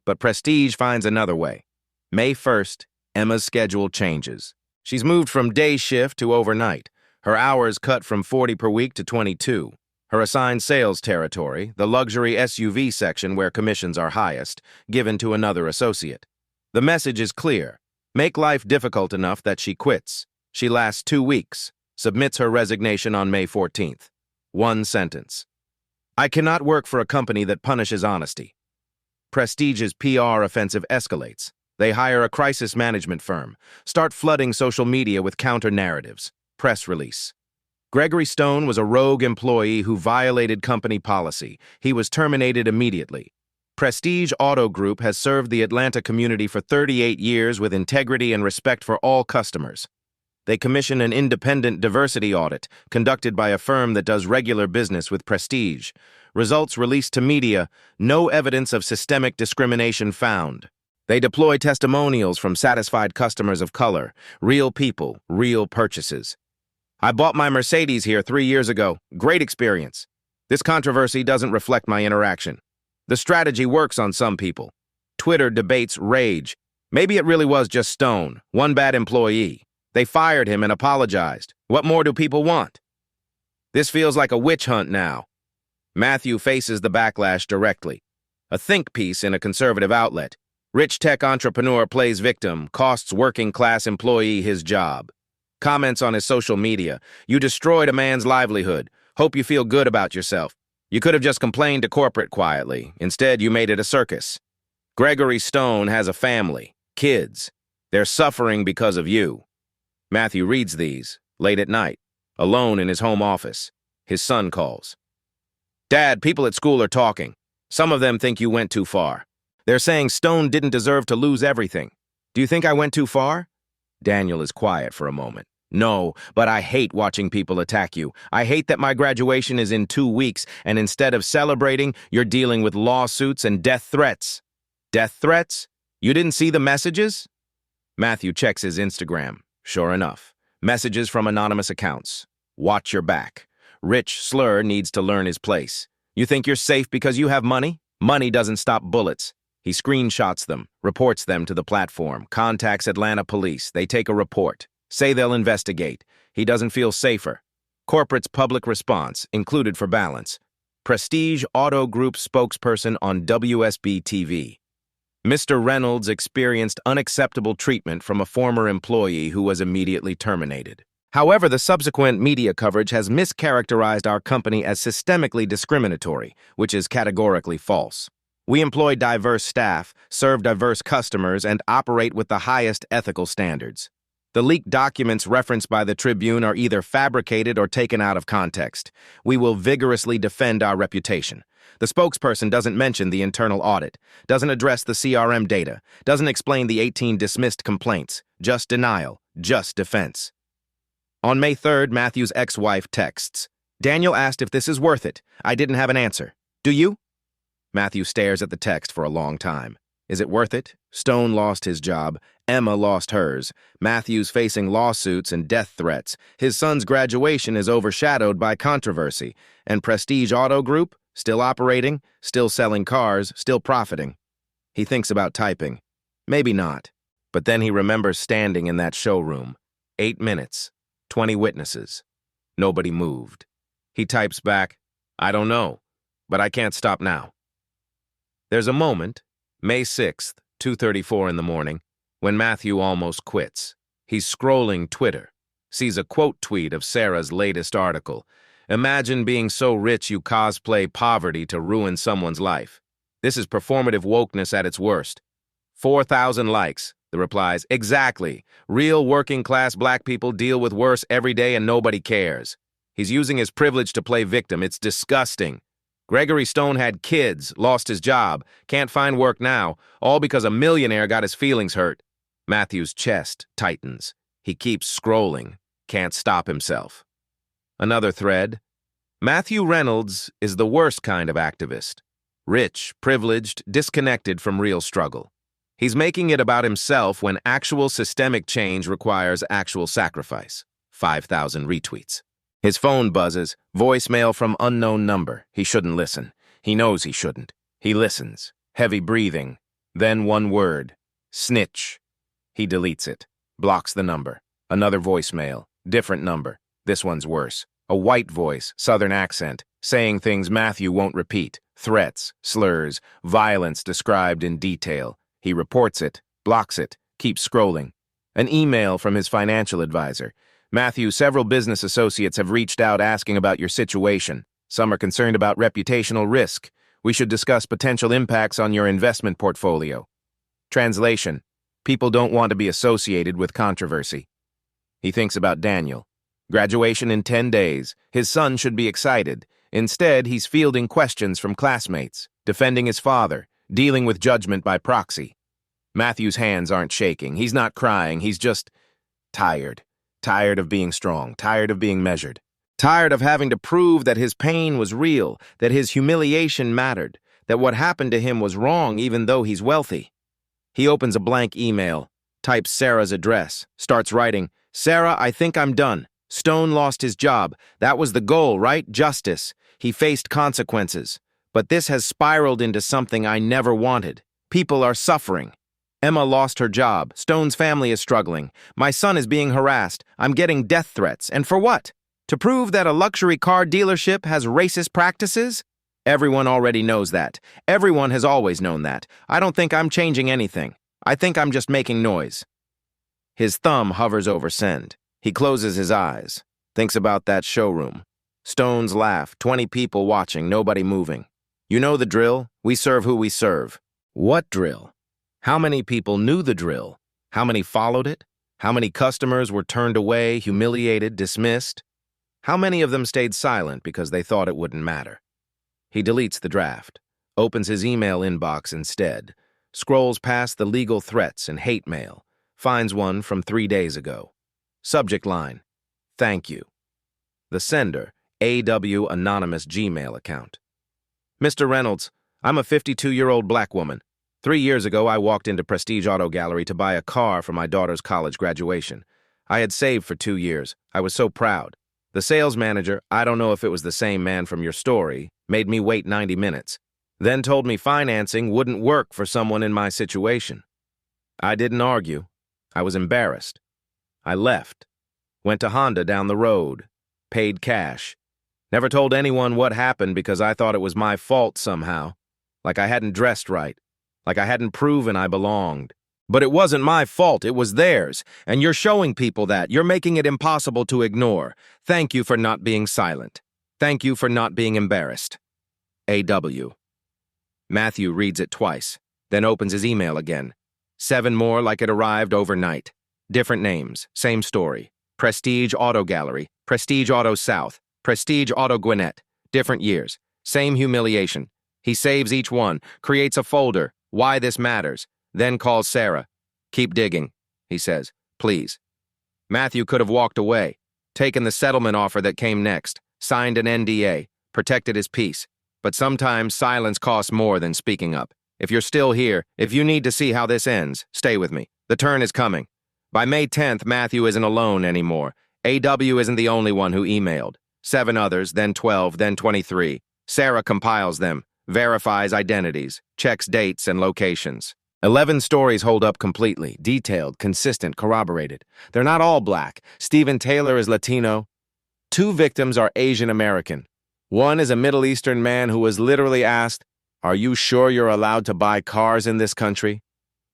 But Prestige finds another way. May 1st, Emma's schedule changes. She's moved from day shift to overnight. Her hours cut from 40 per week to 22. Her assigned sales territory, the luxury SUV section where commissions are highest, given to another associate. The message is clear. Make life difficult enough that she quits. She lasts 2 weeks, submits her resignation on May 14th. One sentence. I cannot work for a company that punishes honesty. Prestige's PR offensive escalates. They hire a crisis management firm, start flooding social media with counter-narratives. Press release. Gregory Stone was a rogue employee who violated company policy. He was terminated immediately. Prestige Auto Group has served the Atlanta community for 38 years with integrity and respect for all customers. They commission an independent diversity audit conducted by a firm that does regular business with Prestige. Results released to media, no evidence of systemic discrimination found. They deploy testimonials from satisfied customers of color, real people, real purchases. I bought my Mercedes here 3 years ago. Great experience. This controversy doesn't reflect my interaction. The strategy works on some people. Twitter debates rage. Maybe it really was just Stone, one bad employee. They fired him and apologized. What more do people want? This feels like a witch hunt now. Matthew faces the backlash directly. A think piece in a conservative outlet. Rich tech entrepreneur plays victim, costs working-class employee his job. Comments on his social media. You destroyed a man's livelihood. Hope you feel good about yourself. You could have just complained to corporate quietly. Instead, you made it a circus. Gregory Stone has a family, kids. They're suffering because of you. Matthew reads these, late at night, alone in his home office. His son calls. Dad, people at school are talking. Some of them think you went too far. They're saying Stone didn't deserve to lose everything. Do you think I went too far? Daniel is quiet for a moment. No, but I hate watching people attack you. I hate that my graduation is in 2 weeks, and instead of celebrating, you're dealing with lawsuits and death threats. Death threats? You didn't see the messages? Matthew checks his Instagram. Sure enough. Messages from anonymous accounts. Watch your back. Rich slur needs to learn his place. You think you're safe because you have money? Money doesn't stop bullets. He screenshots them, reports them to the platform, contacts Atlanta police. They take a report. Say they'll investigate. He doesn't feel safer. Corporate's public response, included for balance. Prestige Auto Group spokesperson on WSB-TV. Mr. Reynolds experienced unacceptable treatment from a former employee who was immediately terminated. However, the subsequent media coverage has mischaracterized our company as systemically discriminatory, which is categorically false. We employ diverse staff, serve diverse customers, and operate with the highest ethical standards. The leaked documents referenced by the Tribune are either fabricated or taken out of context. We will vigorously defend our reputation. The spokesperson doesn't mention the internal audit, doesn't address the CRM data, doesn't explain the 18 dismissed complaints. Just denial, just defense. On May 3rd, Matthew's ex-wife texts. Daniel asked if this is worth it. I didn't have an answer. Do you? Matthew stares at the text for a long time. Is it worth it? Stone lost his job. Emma lost hers. Matthew's facing lawsuits and death threats. His son's graduation is overshadowed by controversy. And Prestige Auto Group? Still operating, still selling cars, still profiting. He thinks about typing. Maybe not. But then he remembers standing in that showroom. 8 minutes. 20 witnesses. Nobody moved. He types back, I don't know, but I can't stop now. There's a moment, May 6th, 2:34 in the morning, when Matthew almost quits. He's scrolling Twitter, sees a quote tweet of Sarah's latest article. Imagine being so rich you cosplay poverty to ruin someone's life. This is performative wokeness at its worst. 4,000 likes. The replies, exactly. Real working-class black people deal with worse every day and nobody cares. He's using his privilege to play victim. It's disgusting. Gregory Stone had kids, lost his job, can't find work now, all because a millionaire got his feelings hurt. Matthew's chest tightens. He keeps scrolling, can't stop himself. Another thread. Matthew Reynolds is the worst kind of activist. Rich, privileged, disconnected from real struggle. He's making it about himself when actual systemic change requires actual sacrifice. 5,000 retweets. His phone buzzes, voicemail from unknown number. He shouldn't listen. He knows he shouldn't. He listens. Heavy breathing. Then one word. Snitch. He deletes it. Blocks the number. Another voicemail. Different number. This one's worse. A white voice, southern accent, saying things Matthew won't repeat. Threats, slurs, violence described in detail. He reports it, blocks it, keeps scrolling. An email from his financial advisor. Matthew, several business associates have reached out asking about your situation. Some are concerned about reputational risk. We should discuss potential impacts on your investment portfolio. Translation. People don't want to be associated with controversy. He thinks about Daniel. Graduation in 10 days. His son should be excited. Instead, he's fielding questions from classmates, defending his father, dealing with judgment by proxy. Matthew's hands aren't shaking. He's not crying. He's just tired. Tired of being strong. Tired of being measured. Tired of having to prove that his pain was real, that his humiliation mattered, that what happened to him was wrong even though he's wealthy. He opens a blank email, types Sarah's address, starts writing, Sarah, I think I'm done. Stone lost his job. That was the goal, right? Justice. He faced consequences. But this has spiraled into something I never wanted. People are suffering. Emma lost her job. Stone's family is struggling. My son is being harassed. I'm getting death threats. And for what? To prove that a luxury car dealership has racist practices? Everyone already knows that. Everyone has always known that. I don't think I'm changing anything. I think I'm just making noise. His thumb hovers over send. He closes his eyes. Thinks about that showroom. Stone's laugh. 20 people watching, nobody moving. You know the drill. We serve who we serve. What drill? How many people knew the drill? How many followed it? How many customers were turned away, humiliated, dismissed? How many of them stayed silent because they thought it wouldn't matter? He deletes the draft, opens his email inbox instead, scrolls past the legal threats and hate mail, finds one from 3 days ago. Subject line, thank you. The sender, AW Anonymous Gmail account. Mr. Reynolds, I'm a 52-year-old black woman. 3 years ago, I walked into Prestige Auto Gallery to buy a car for my daughter's college graduation. I had saved for 2 years. I was so proud. The sales manager, I don't know if it was the same man from your story, made me wait 90 minutes, then told me financing wouldn't work for someone in my situation. I didn't argue. I was embarrassed. I left. Went to Honda down the road. Paid cash. Never told anyone what happened because I thought it was my fault somehow. Like I hadn't dressed right. Like I hadn't proven I belonged. But it wasn't my fault, it was theirs. And you're showing people that. You're making it impossible to ignore. Thank you for not being silent. Thank you for not being embarrassed. AW. Matthew reads it twice, then opens his email again. 7 more like it arrived overnight. Different names, same story. Prestige Auto Gallery, Prestige Auto South, Prestige Auto Gwinnett. Different years, same humiliation. He saves each one, creates a folder, why this matters, then calls Sarah. Keep digging, he says, please. Matthew could have walked away, taken the settlement offer that came next, signed an NDA, protected his peace. But sometimes silence costs more than speaking up. If you're still here, if you need to see how this ends, stay with me. The turn is coming. By May 10th, Matthew isn't alone anymore. AW isn't the only one who emailed. 7 others, then 12, then 23. Sarah compiles them, verifies identities, checks dates and locations. 11 stories hold up completely, detailed, consistent, corroborated. They're not all black. Stephen Taylor is Latino. 2 victims are Asian American. One is a Middle Eastern man who was literally asked, "Are you sure you're allowed to buy cars in this country?"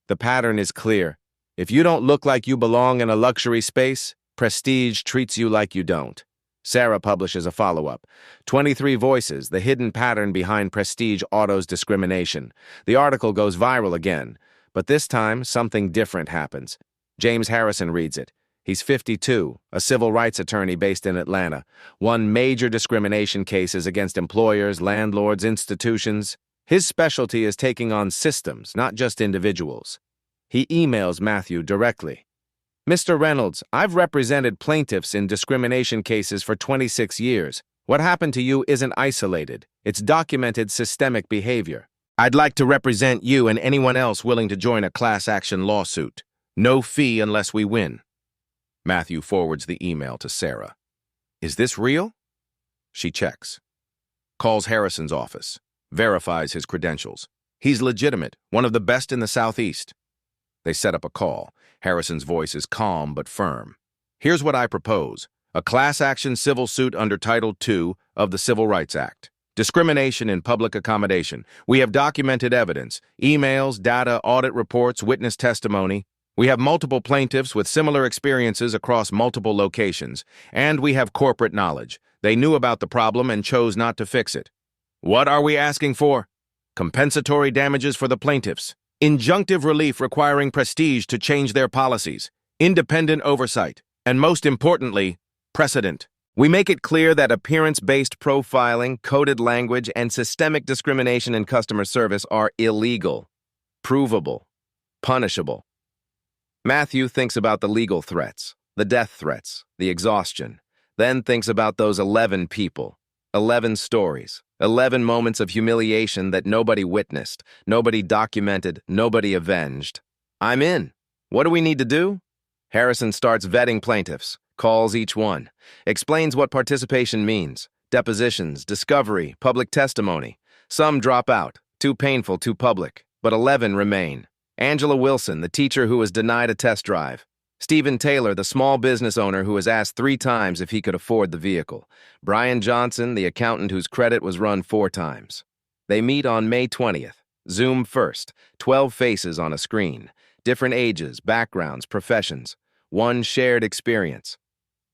The pattern is clear. If you don't look like you belong in a luxury space, Prestige treats you like you don't. Sarah publishes a follow-up. 23 Voices, the hidden pattern behind Prestige Auto's discrimination. The article goes viral again, but this time something different happens. James Harrison reads it. He's 52, a civil rights attorney based in Atlanta. Won major discrimination cases against employers, landlords, institutions. His specialty is taking on systems, not just individuals. He emails Matthew directly. "Mr. Reynolds, I've represented plaintiffs in discrimination cases for 26 years. What happened to you isn't isolated. It's documented systemic behavior. I'd like to represent you and anyone else willing to join a class action lawsuit. No fee unless we win." Matthew forwards the email to Sarah. "Is this real?" She checks. Calls Harrison's office. Verifies his credentials. He's legitimate, one of the best in the Southeast. They set up a call. Harrison's voice is calm but firm. "Here's what I propose. A class action civil suit under Title II of the Civil Rights Act. Discrimination in public accommodation. We have documented evidence, emails, data, audit reports, witness testimony. We have multiple plaintiffs with similar experiences across multiple locations. And we have corporate knowledge. They knew about the problem and chose not to fix it. What are we asking for? Compensatory damages for the plaintiffs. Injunctive relief requiring Prestige to change their policies. Independent oversight. And most importantly, precedent. We make it clear that appearance-based profiling, coded language, and systemic discrimination in customer service are illegal, provable, punishable." Matthew thinks about the legal threats, the death threats, the exhaustion, then thinks about those 11 people, 11 stories, 11 moments of humiliation that nobody witnessed, nobody documented, nobody avenged. "I'm in. What do we need to do?" Harrison starts vetting plaintiffs, calls each one, explains what participation means, depositions, discovery, public testimony. Some drop out, too painful, too public, but 11 remain. Angela Wilson, the teacher who was denied a test drive. Stephen Taylor, the small business owner who was asked 3 times if he could afford the vehicle. Brian Johnson, the accountant whose credit was run 4 times. They meet on May 20th. Zoom first, 12 faces on a screen. Different ages, backgrounds, professions. One shared experience.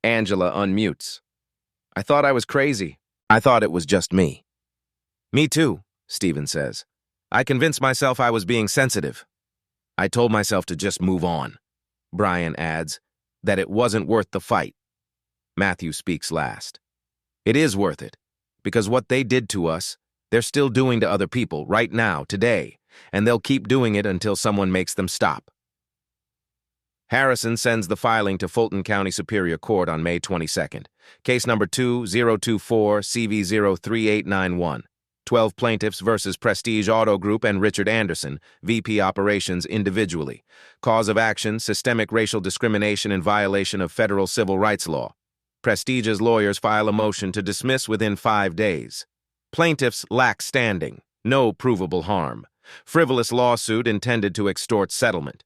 Angela unmutes. "I thought I was crazy. I thought it was just me." "Me too," Stephen says. "I convinced myself I was being sensitive. I told myself to just move on." Brian adds, "that it wasn't worth the fight." Matthew speaks last. "It is worth it, because what they did to us, they're still doing to other people right now, today, and they'll keep doing it until someone makes them stop." Harrison sends the filing to Fulton County Superior Court on May 22nd. Case number 2024-CV03891. 12 plaintiffs versus Prestige Auto Group and Richard Anderson, VP Operations individually. Cause of action, systemic racial discrimination in violation of federal civil rights law. Prestige's lawyers file a motion to dismiss within 5 days. Plaintiffs lack standing, no provable harm. Frivolous lawsuit intended to extort settlement.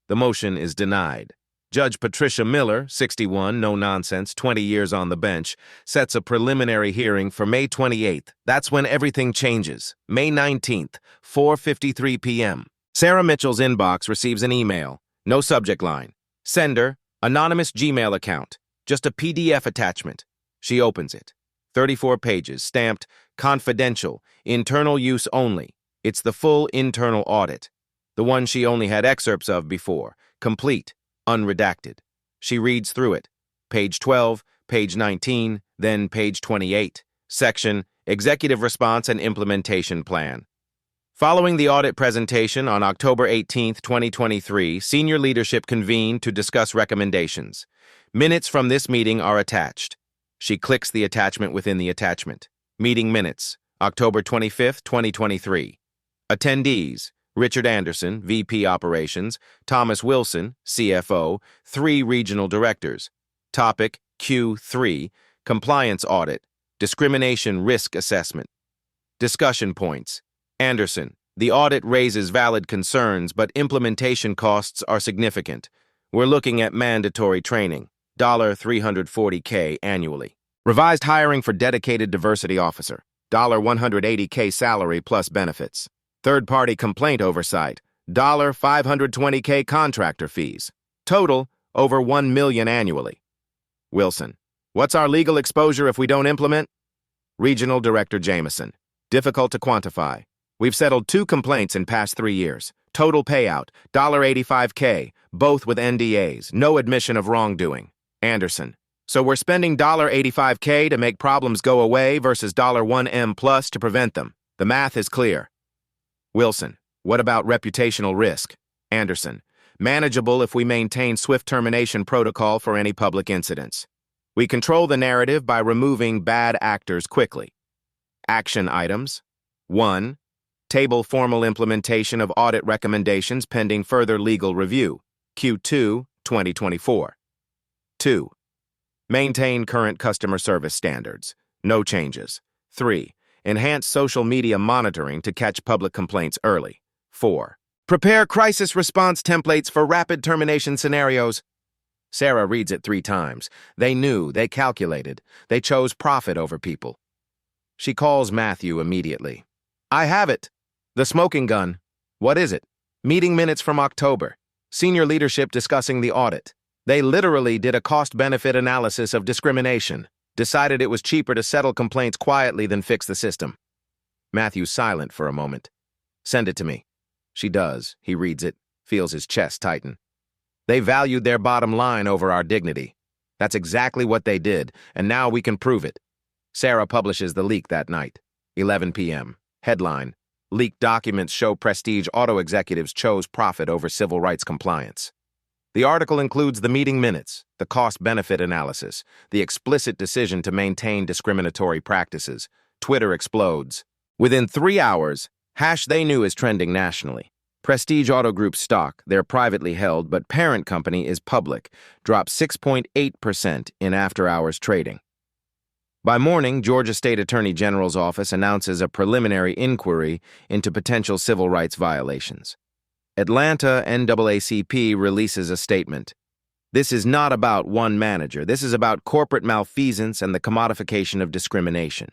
The motion is denied. Judge Patricia Miller, 61, no nonsense, 20 years on the bench, sets a preliminary hearing for May 28th. That's when everything changes. May 19th, 4:53 p.m. Sarah Mitchell's inbox receives an email. No subject line. Sender, anonymous Gmail account. Just a PDF attachment. She opens it. 34 pages, stamped, confidential, internal use only. It's the full internal audit. The one she only had excerpts of before. Complete. Unredacted. She reads through it. Page 12, page 19, then page 28. Section, Executive Response and Implementation Plan. Following the audit presentation on October 18, 2023, senior leadership convened to discuss recommendations. Minutes from this meeting are attached. She clicks the attachment within the attachment. Meeting minutes, October 25, 2023. Attendees: Richard Anderson, VP Operations, Thomas Wilson, CFO, 3 regional directors. Topic Q3, Compliance Audit, Discrimination Risk Assessment. Discussion points: Anderson, The audit raises valid concerns, but implementation costs are significant. We're looking at mandatory training, $340K annually. Revised hiring for dedicated diversity officer, $180K salary plus benefits. Third-party complaint oversight, $520K contractor fees. Total, over $1 million annually. Wilson, what's our legal exposure if we don't implement? Regional Director Jameson, difficult to quantify. We've settled 2 complaints in past 3 years. Total payout, $85K, both with NDAs, no admission of wrongdoing. Anderson, so we're spending $85K to make problems go away versus $1M plus to prevent them. The math is clear. Wilson, what about reputational risk? Anderson, manageable if we maintain swift termination protocol for any public incidents. We control the narrative by removing bad actors quickly. Action items. 1. Table formal implementation of audit recommendations pending further legal review, Q2, 2024. 2. Maintain current customer service standards, no changes. 3. Enhance social media monitoring to catch public complaints early. 4. Prepare crisis response templates for rapid termination scenarios. Sarah reads it 3 times. They knew, they calculated, they chose profit over people. She calls Matthew immediately. I have it. The smoking gun. What is it? Meeting minutes from October. Senior leadership discussing the audit. They literally did a cost-benefit analysis of discrimination, decided it was cheaper to settle complaints quietly than fix the system. Matthew's silent for a moment. Send it to me. She does. He reads it, feels his chest tighten. They valued their bottom line over our dignity. That's exactly what they did, and now we can prove it. Sarah publishes the leak that night, 11 p.m. Headline, Leaked documents show Prestige auto executives chose profit over civil rights compliance. The article includes the meeting minutes, the cost-benefit analysis, the explicit decision to maintain discriminatory practices. Twitter explodes. Within 3 hours, #TheyKnew is trending nationally. Prestige Auto Group stock, they're privately held, but parent company is public, dropped 6.8% in after-hours trading. By morning, Georgia State Attorney General's office announces a preliminary inquiry into potential civil rights violations. Atlanta NAACP releases a statement. This is not about one manager. This is about corporate malfeasance and the commodification of discrimination.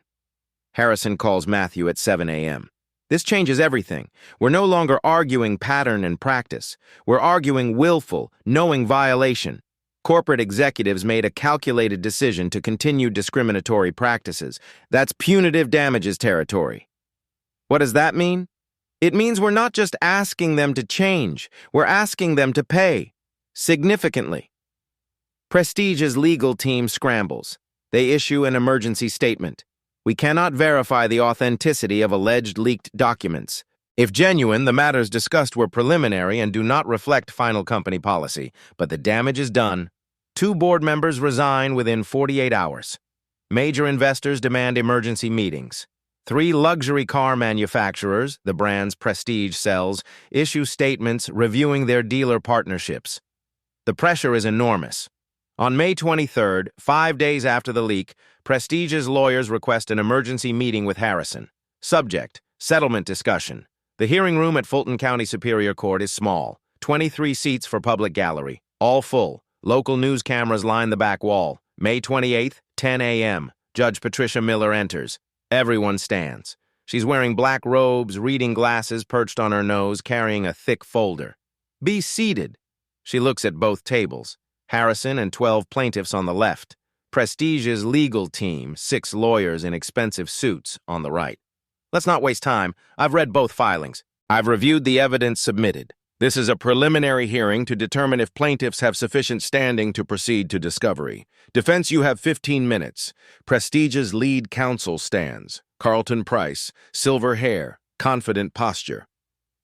Harrison calls Matthew at 7 a.m. This changes everything. We're no longer arguing pattern and practice. We're arguing willful, knowing violation. Corporate executives made a calculated decision to continue discriminatory practices. That's punitive damages territory. What does that mean? It means we're not just asking them to change, we're asking them to pay. Significantly. Prestige's legal team scrambles. They issue an emergency statement. We cannot verify the authenticity of alleged leaked documents. If genuine, the matters discussed were preliminary and do not reflect final company policy, but the damage is done. 2 board members resign within 48 hours. Major investors demand emergency meetings. 3 luxury car manufacturers, the brands Prestige sells, issue statements reviewing their dealer partnerships. The pressure is enormous. On May 23rd, 5 days after the leak, Prestige's lawyers request an emergency meeting with Harrison. Subject, settlement discussion. The hearing room at Fulton County Superior Court is small, 23 seats for public gallery, all full. Local news cameras line the back wall. May 28th, 10 a.m. Judge Patricia Miller enters. Everyone stands. She's wearing black robes, reading glasses perched on her nose, carrying a thick folder. Be seated. She looks at both tables. Harrison and 12 plaintiffs on the left. Prestige's legal team, 6 lawyers in expensive suits, on the right. Let's not waste time. I've read both filings. I've reviewed the evidence submitted. This is a preliminary hearing to determine if plaintiffs have sufficient standing to proceed to discovery. Defense, you have 15 minutes. Prestige's lead counsel stands. Carlton Price, silver hair, confident posture.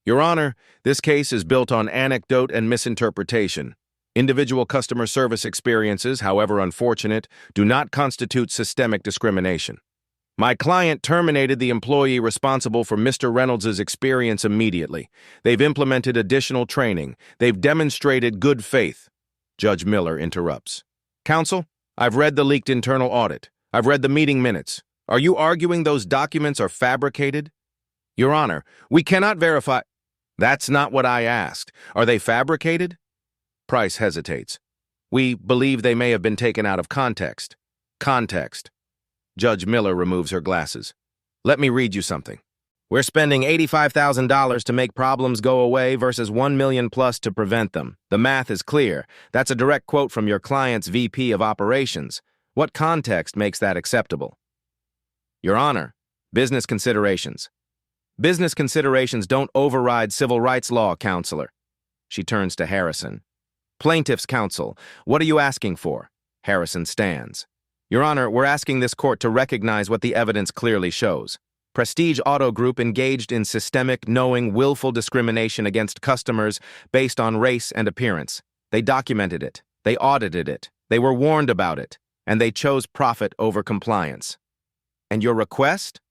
Your Honor, this case is built on anecdote and misinterpretation. Individual customer service experiences, however unfortunate, do not constitute systemic discrimination. My client terminated the employee responsible for Mr. Reynolds' experience immediately. They've implemented additional training. They've demonstrated good faith. Judge Miller interrupts. Counsel, I've read the leaked internal audit. I've read the meeting minutes. Are you arguing those documents are fabricated? Your Honor, we cannot verify. That's not what I asked. Are they fabricated? Price hesitates. We believe they may have been taken out of context. Context. Judge Miller removes her glasses. Let me read you something. We're spending $85,000 to make problems go away versus $1 million plus to prevent them. The math is clear. That's a direct quote from your client's VP of Operations. What context makes that acceptable? Your Honor, business considerations. Business considerations don't override civil rights law, counselor. She turns to Harrison. Plaintiff's counsel, what are you asking for? Harrison stands. Your Honor, we're asking this court to recognize what the evidence clearly shows. Prestige Auto Group engaged in systemic, knowing, willful discrimination against customers based on race and appearance. They documented it. They audited it. They were warned about it. And they chose profit over compliance. And your request?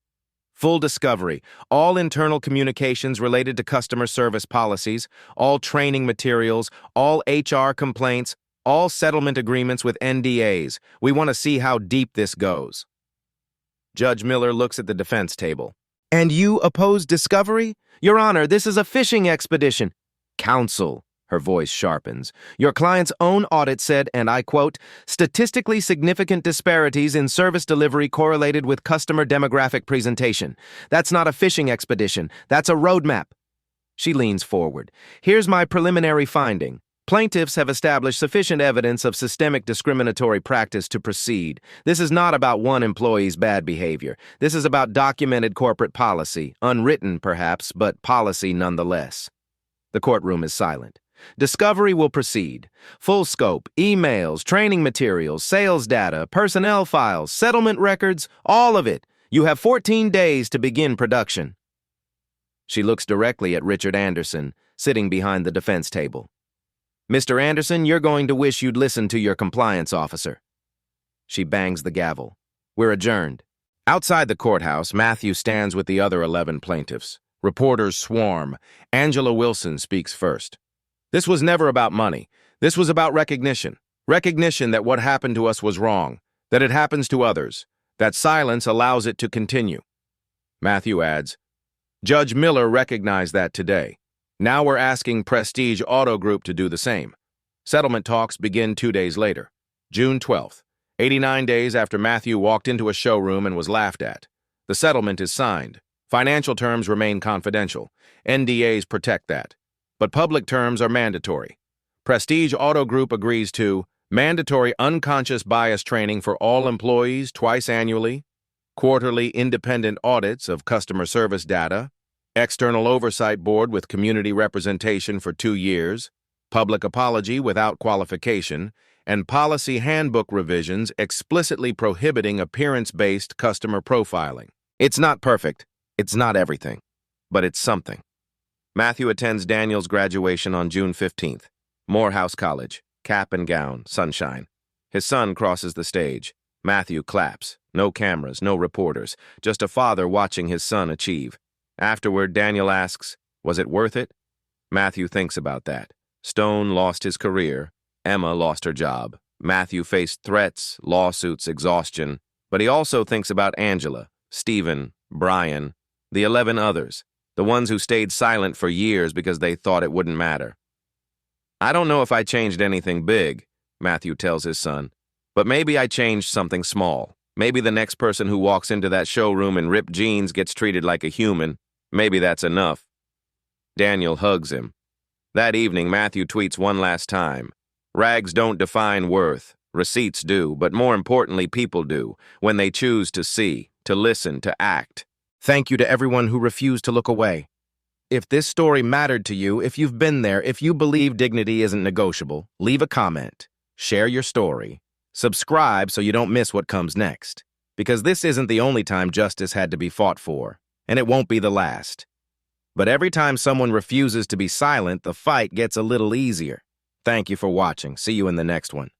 Full discovery, all internal communications related to customer service policies, all training materials, all HR complaints, all settlement agreements with NDAs. We want to see how deep this goes. Judge Miller looks at the defense table. And you oppose discovery? Your Honor, this is a fishing expedition. Counsel, her voice sharpens. Your client's own audit said, and I quote, statistically significant disparities in service delivery correlated with customer demographic presentation. That's not a fishing expedition. That's a roadmap. She leans forward. Here's my preliminary finding. Plaintiffs have established sufficient evidence of systemic discriminatory practice to proceed. This is not about one employee's bad behavior. This is about documented corporate policy, unwritten perhaps, but policy nonetheless. The courtroom is silent. Discovery will proceed. Full scope, emails, training materials, sales data, personnel files, settlement records, all of it. You have 14 days to begin production. She looks directly at Richard Anderson, sitting behind the defense table. Mr. Anderson, you're going to wish you'd listen to your compliance officer. She bangs the gavel. We're adjourned. Outside the courthouse, Matthew stands with the other 11 plaintiffs. Reporters swarm. Angela Wilson speaks first. This was never about money. This was about recognition. Recognition that what happened to us was wrong, that it happens to others, that silence allows it to continue. Matthew adds, Judge Miller recognized that today. Now we're asking Prestige Auto Group to do the same. Settlement talks begin 2 days later, June 12th, 89 days after Matthew walked into a showroom and was laughed at. The settlement is signed. Financial terms remain confidential. NDAs protect that. But public terms are mandatory. Prestige Auto Group agrees to mandatory unconscious bias training for all employees twice annually, quarterly independent audits of customer service data, external oversight board with community representation for 2 years, public apology without qualification, and policy handbook revisions explicitly prohibiting appearance-based customer profiling. It's not perfect. It's not everything. But it's something. Matthew attends Daniel's graduation on June 15th. Morehouse College. Cap and gown. Sunshine. His son crosses the stage. Matthew claps. No cameras, no reporters. Just a father watching his son achieve. Afterward, Daniel asks, was it worth it? Matthew thinks about that. Stone lost his career. Emma lost her job. Matthew faced threats, lawsuits, exhaustion. But he also thinks about Angela, Stephen, Brian, the 11 others, the ones who stayed silent for years because they thought it wouldn't matter. I don't know if I changed anything big, Matthew tells his son, but maybe I changed something small. Maybe the next person who walks into that showroom in ripped jeans gets treated like a human. Maybe that's enough. Daniel hugs him. That evening, Matthew tweets one last time. Rags don't define worth. Receipts do, but more importantly, people do, when they choose to see, to listen, to act. Thank you to everyone who refused to look away. If this story mattered to you, if you've been there, if you believe dignity isn't negotiable, leave a comment, share your story, subscribe so you don't miss what comes next. Because this isn't the only time justice had to be fought for, and it won't be the last. But every time someone refuses to be silent, the fight gets a little easier. Thank you for watching. See you in the next one.